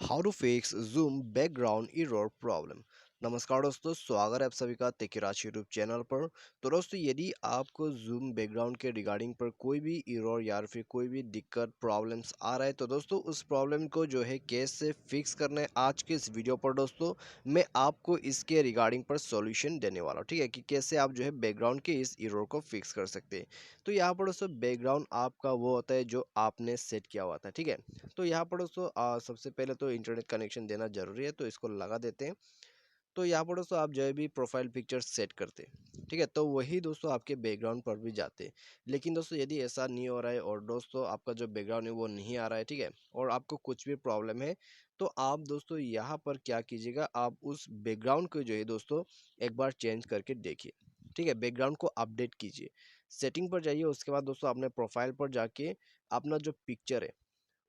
How to fix zoom background error problem. नमस्कार दोस्तों, स्वागत है आप सभी का तेकिराज यूट्यूब चैनल पर। तो दोस्तों, यदि आपको जूम बैकग्राउंड के रिगार्डिंग पर कोई भी एरर या फिर कोई भी दिक्कत प्रॉब्लम्स आ रहा है, तो दोस्तों उस प्रॉब्लम को जो है कैसे फिक्स करना है, आज के इस वीडियो पर दोस्तों मैं आपको इसके रिगार्डिंग पर सॉल्यूशन देने वाला हूँ। ठीक है, कि कैसे आप जो है बैकग्राउंड के इस एरर को फिक्स कर सकते हैं। तो यहाँ पर दोस्तों बैकग्राउंड आपका वो होता है जो आपने सेट किया हुआ था। ठीक है, तो यहाँ पर दोस्तों सबसे पहले तो इंटरनेट कनेक्शन देना जरूरी है, तो इसको लगा देते हैं। तो यहाँ पर दोस्तों आप जो भी प्रोफाइल पिक्चर सेट करते हैं, ठीक है, तो वही दोस्तों आपके बैकग्राउंड पर भी जाते हैं। लेकिन दोस्तों यदि ऐसा नहीं हो रहा है और दोस्तों आपका जो बैकग्राउंड है वो नहीं आ रहा है, ठीक है, और आपको कुछ भी प्रॉब्लम है, तो आप दोस्तों यहाँ पर क्या कीजिएगा, आप उस बैकग्राउंड को जो है दोस्तों एक बार चेंज करके देखिए। ठीक है, बैकग्राउंड को अपडेट कीजिए, सेटिंग पर जाइए, उसके बाद दोस्तों अपने प्रोफाइल पर जाके अपना जो पिक्चर है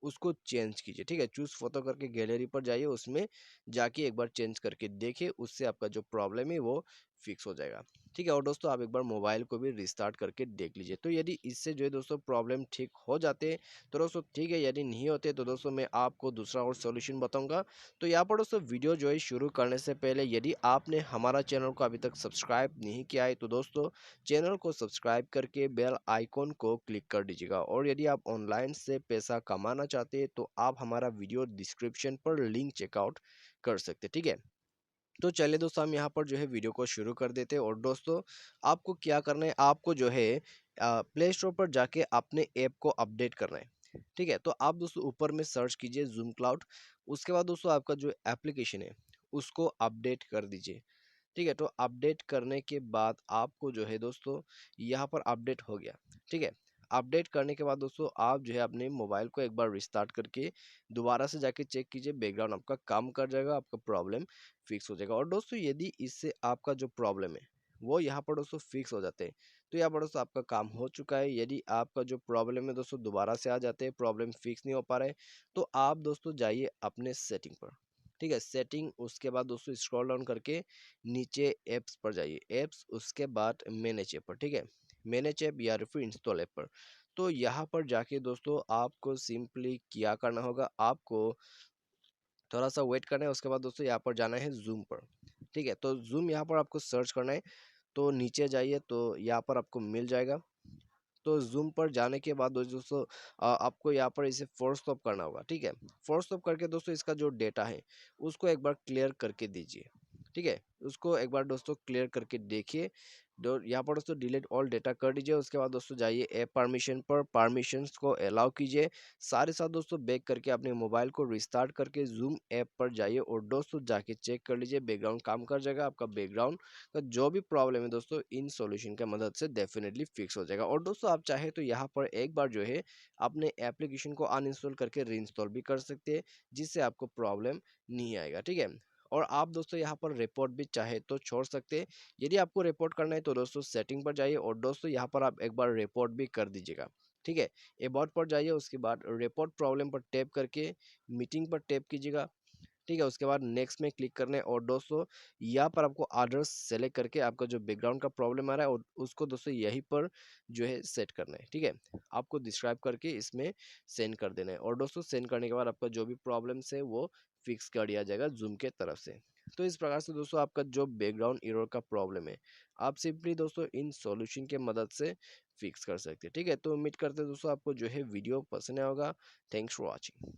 उसको चेंज कीजिए। ठीक है, चूज फोटो करके गैलरी पर जाइए, उसमें जाके एक बार चेंज करके देखिए, उससे आपका जो प्रॉब्लम है वो फिक्स हो जाएगा। ठीक है, और दोस्तों आप एक बार मोबाइल को भी रिस्टार्ट करके देख लीजिए। तो यदि इससे जो है दोस्तों प्रॉब्लम ठीक हो जाते हैं तो दोस्तों ठीक है, यदि नहीं होते तो दोस्तों मैं आपको दूसरा और सॉल्यूशन बताऊंगा। तो यहाँ पर दोस्तों वीडियो जो है शुरू करने से पहले यदि आपने हमारा चैनल को अभी तक सब्सक्राइब नहीं किया है, तो दोस्तों चैनल को सब्सक्राइब करके बेल आइकॉन को क्लिक कर दीजिएगा। और यदि आप ऑनलाइन से पैसा कमाना चाहते हैं तो आप हमारा वीडियो डिस्क्रिप्शन पर लिंक चेकआउट कर सकते हैं। ठीक है, तो चलिए दोस्तों हम यहाँ पर जो है वीडियो को शुरू कर देते हैं। और दोस्तों आपको क्या करना है, आपको जो है प्ले स्टोर पर जाके अपने ऐप को अपडेट करना है। ठीक है, तो आप दोस्तों ऊपर में सर्च कीजिए जूम क्लाउड। उसके बाद दोस्तों आपका जो एप्लीकेशन है उसको अपडेट कर दीजिए। ठीक है, तो अपडेट करने के बाद आपको जो है दोस्तों यहाँ पर अपडेट हो गया। ठीक है, अपडेट करने के बाद दोस्तों आप जो है अपने मोबाइल को एक बार रिस्टार्ट करके दोबारा से जाके चेक कीजिए, बैकग्राउंड आपका काम कर जाएगा, आपका प्रॉब्लम फिक्स हो जाएगा। और दोस्तों यदि इससे आपका जो प्रॉब्लम है वो यहाँ पर दोस्तों फिक्स हो जाते हैं, तो यहाँ पर दोस्तों आपका काम हो चुका है। यदि आपका जो प्रॉब्लम है दोस्तों दोबारा से आ जाते हैं, प्रॉब्लम फिक्स नहीं हो पा रहा है, तो आप दोस्तों जाइए अपने सेटिंग पर। ठीक है, सेटिंग, उसके बाद दोस्तों स्क्रॉल डाउन करके नीचे एप्स पर जाइए, एप्स, उसके बाद मैनेज ऐप पर। ठीक है, मैनेज ऐप या फिर इंस्टॉल ऐप पर। तो यहाँ पर जाके दोस्तों आपको सिंपली क्या करना होगा, आपको थोड़ा सा वेट करना है, उसके बाद दोस्तों यहाँ पर जाना है जूम पर। ठीक है, तो जूम यहाँ पर आपको सर्च करना है, तो नीचे जाइए तो यहाँ पर आपको मिल जाएगा। तो जूम पर जाने के बाद दोस्तों आपको यहाँ पर इसे फोर्स स्टॉप करना होगा। ठीक है, फोर्स स्टॉप करके दोस्तों इसका जो डेटा है उसको एक बार क्लियर करके दीजिए। ठीक है, उसको एक बार दोस्तों क्लियर करके देखिए। यहाँ पर दोस्तों डिलीट ऑल डेटा कर दीजिए। उसके बाद दोस्तों जाइए ऐप परमिशन पर, परमिशंस को अलाउ कीजिए। सारे साथ दोस्तों बैक करके अपने मोबाइल को रिस्टार्ट करके जूम ऐप पर जाइए और दोस्तों जाके चेक कर लीजिए, बैकग्राउंड काम कर जाएगा। आपका बैकग्राउंड का जो भी प्रॉब्लम है दोस्तों इन सॉल्यूशन की मदद से डेफिनेटली फिक्स हो जाएगा। और दोस्तों आप चाहे तो यहाँ पर एक बार जो है अपने एप्लीकेशन को अनइंस्टॉल करके रीइंस्टॉल भी कर सकते हैं, जिससे आपको प्रॉब्लम नहीं आएगा। ठीक है, और आप दोस्तों यहाँ पर रिपोर्ट भी चाहे तो छोड़ सकते हैं। यदि आपको रिपोर्ट करना है तो दोस्तों सेटिंग पर जाइए और दोस्तों यहाँ पर आप एक बार रिपोर्ट भी कर दीजिएगा। ठीक है, अबाउट पर जाइए, उसके बाद रिपोर्ट प्रॉब्लम पर टैप करके मीटिंग पर टैप कीजिएगा। ठीक है, उसके बाद नेक्स्ट में क्लिक करना है और दोस्तों यहाँ पर आपको आर्डर्स सेलेक्ट करके आपका जो बैकग्राउंड का प्रॉब्लम आ रहा है और उसको दोस्तों यहीं पर जो है सेट करना है। ठीक है, आपको डिस्क्राइब करके इसमें सेंड कर देना है और दोस्तों सेंड करने के बाद आपका जो भी प्रॉब्लम्स है वो फिक्स कर दिया जाएगा जूम के तरफ से। तो इस प्रकार से दोस्तों आपका जो बैकग्राउंड एरर का प्रॉब्लम है आप सिंपली दोस्तों इन सॉल्यूशन के मदद से फिक्स कर सकते हैं। ठीक है, तो उम्मीद करते हैं दोस्तों आपको जो है वीडियो पसंद आया होगा। Thanks for watching.